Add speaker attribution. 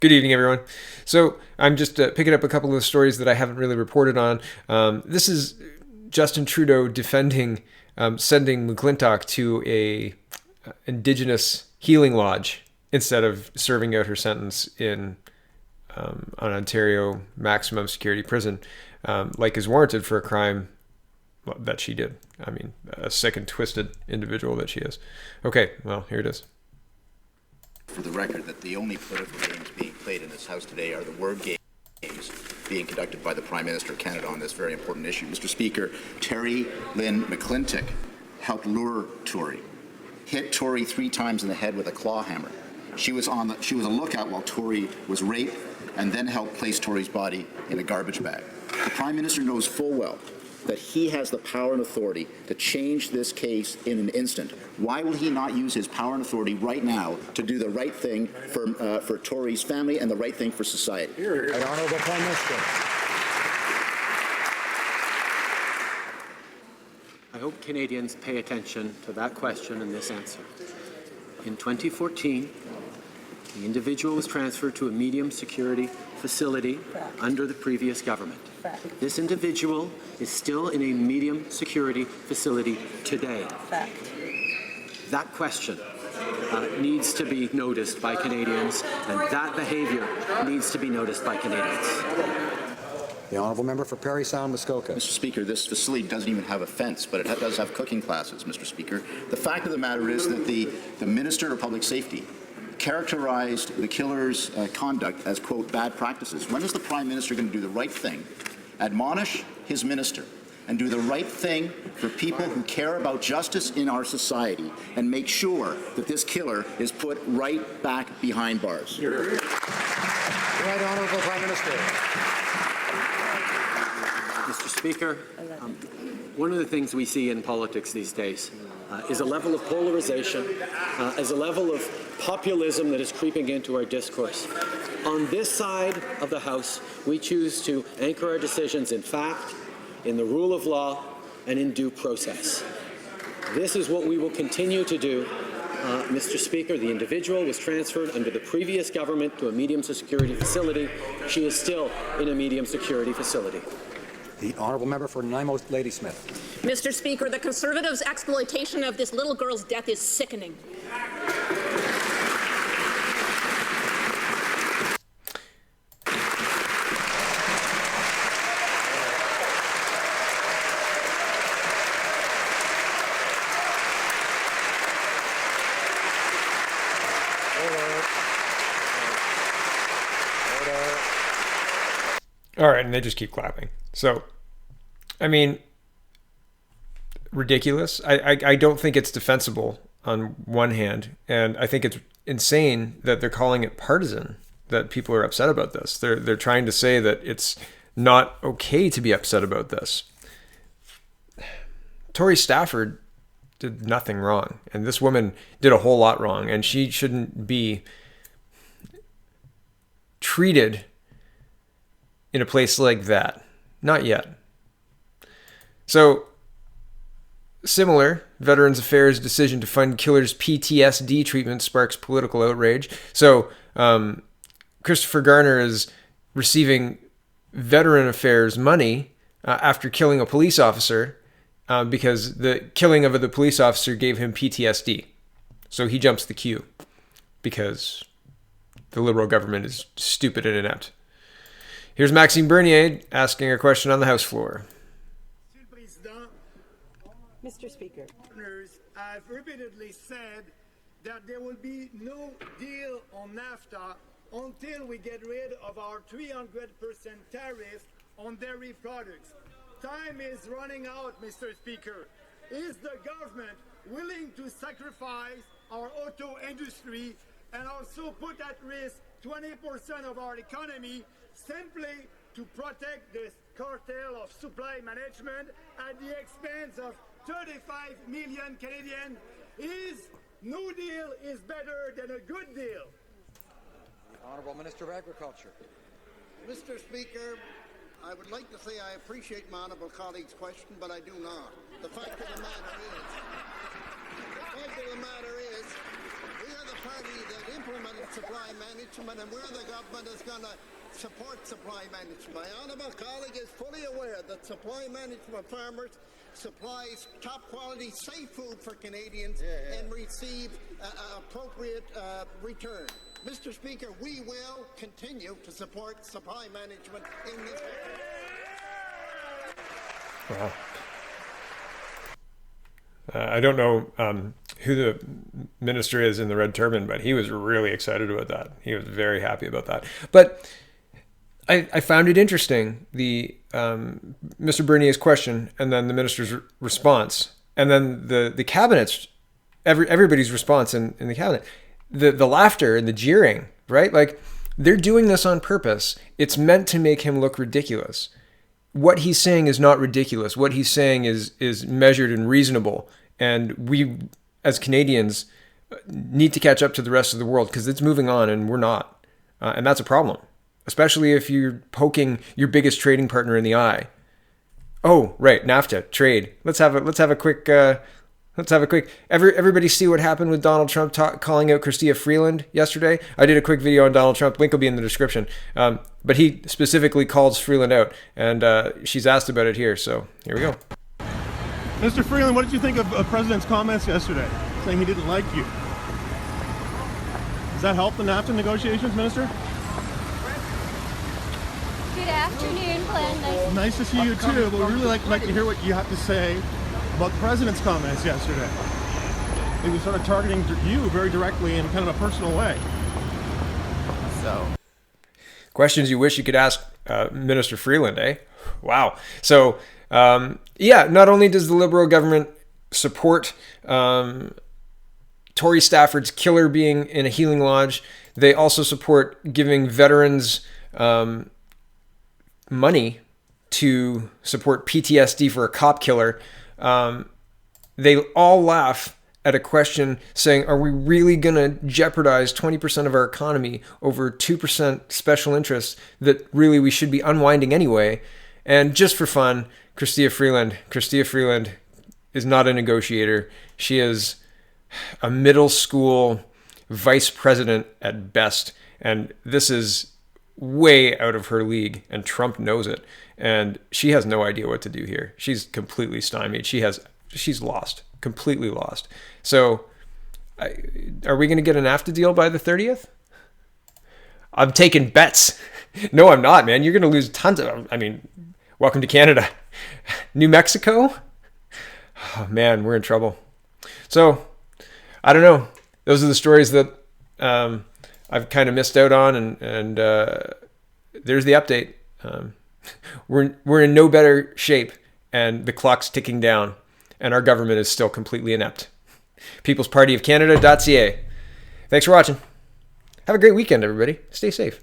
Speaker 1: Good evening, everyone. So I'm just picking up a couple of stories that I haven't really reported on. This is Justin Trudeau defending sending McClintock to a Indigenous healing lodge instead of serving out her sentence in an Ontario maximum security prison, like is warranted for a crime that she did. I mean, a sick and twisted individual that she is. Okay, well, here it is.
Speaker 2: For the record, that the only political games being played in this House today are the word games being conducted by the Prime Minister of Canada on this very important issue. Mr. Speaker, Terry Lynn McClintock helped lure Tori, hit Tori 3 times in the head with a claw hammer. She was a lookout while Tori was raped and then helped place Tori's body in a garbage bag. The Prime Minister knows full well that he has the power and authority to change this case in an instant. Why will he not use his power and authority right now to do the right thing for Tori's family and the right thing for society?
Speaker 3: Right, Honourable Prime Minister.
Speaker 4: I hope Canadians pay attention to that question and this answer. In 2014, the individual was transferred to a medium security facility under the previous government. This individual is still in a medium security facility today. That question needs to be noticed by Canadians, and that behaviour needs to be noticed by Canadians.
Speaker 3: The Honourable Member for Parry Sound, Muskoka.
Speaker 2: Mr. Speaker, this facility doesn't even have a fence, but it does have cooking classes, Mr. Speaker. The fact of the matter is that the Minister of Public Safety characterized the killer's conduct as, quote, bad practices. When is the Prime Minister going to do the right thing, admonish his minister, and do the right thing for people who care about justice in our society and make sure that this killer is put right back behind bars?
Speaker 3: Right, Honourable Prime Minister.
Speaker 4: Mr. Speaker, one of the things we see in politics these days is a level of polarization, as a level of populism that is creeping into our discourse. On this side of the House, we choose to anchor our decisions in fact, in the rule of law, and in due process. This is what we will continue to do. Mr. Speaker, the individual was transferred under the previous government to a medium security facility. She is still in a medium security facility.
Speaker 3: The Honourable Member for Nanaimo Ladysmith.
Speaker 5: Mr. Speaker, the Conservatives' exploitation of this little girl's death is sickening.
Speaker 1: All right, and they just keep clapping. So, I mean, ridiculous. I don't think it's defensible on one hand, and I think it's insane that they're calling it partisan, that people are upset about this. They're trying to say that it's not okay to be upset about this. Tori Stafford did nothing wrong, and this woman did a whole lot wrong, and she shouldn't be treated in a place like that. Not yet. So, similar, Veterans Affairs decision to fund killers' PTSD treatment sparks political outrage. So, Christopher Garner is receiving Veteran Affairs money after killing a police officer because the killing of the police officer gave him PTSD. So he jumps the queue because the Liberal government is stupid and inept. Here's Maxime Bernier asking a question on the House floor.
Speaker 6: Mr. Speaker,
Speaker 7: I've repeatedly said that there will be no deal on NAFTA until we get rid of our 300% tariff on dairy products. Time is running out, Mr. Speaker. Is the government willing to sacrifice our auto industry and also put at risk 20% of our economy simply to protect this cartel of supply management at the expense of 35 million Canadians? No deal is better than a good deal.
Speaker 3: The Honourable Minister of Agriculture.
Speaker 8: Mr. Speaker, I would like to say I appreciate my honourable colleague's question, but I do not. The fact of the matter is, we are the party that implemented supply management, and we're the government that's going to support supply management. My honourable colleague is fully aware that supply management farmers supplies top quality, safe food for Canadians and receive appropriate return. Mr. Speaker, we will continue to support supply management in this area.
Speaker 1: Wow. I don't know who the minister is in the red turban, but he was really excited about that. He was very happy about that. But I found it interesting, the Mr. Bernier's question, and then the minister's response, and then the cabinet's, everybody's response in the cabinet. The laughter and the jeering, right? Like, they're doing this on purpose. It's meant to make him look ridiculous. What he's saying is not ridiculous. What he's saying is measured and reasonable. And we, as Canadians, need to catch up to the rest of the world because it's moving on and we're not. And that's a problem, especially if you're poking your biggest trading partner in the eye. Oh, right, NAFTA, trade. Let's have a quick. Everybody see what happened with Donald Trump calling out Chrystia Freeland yesterday? I did a quick video on Donald Trump. Link will be in the description. But he specifically calls Freeland out, and she's asked about it here. So here we go.
Speaker 6: Mr. Freeland, what did you think of the President's comments yesterday, saying he didn't like you? Does that help the NAFTA negotiations, Minister?
Speaker 9: Good afternoon, Glenn.
Speaker 6: Nice to see you too, but we really like to hear what you have to say about the President's comments yesterday. He was sort of targeting you very directly in kind of a personal way.
Speaker 1: So, questions you wish you could ask Minister Freeland, eh? Wow. So, not only does the Liberal government support Tori Stafford's killer being in a healing lodge, they also support giving veterans money to support PTSD for a cop killer. They all laugh at a question saying, are we really going to jeopardize 20% of our economy over 2% special interests that really we should be unwinding anyway? And just for fun, Chrystia Freeland is not a negotiator. She is a middle school vice president at best. And this is way out of her league, and Trump knows it. And she has no idea what to do here. She's completely stymied. She's lost, completely lost. So are we going to get an NAFTA deal by the 30th? I'm taking bets. No, I'm not, man. You're going to lose tons of, welcome to Canada. New Mexico? Oh, man, we're in trouble. So, I don't know. Those are the stories that I've kind of missed out on, and there's the update. We're in no better shape, and the clock's ticking down, and our government is still completely inept. peoplespartyofcanada.ca. Thanks for watching. Have a great weekend, everybody. Stay safe.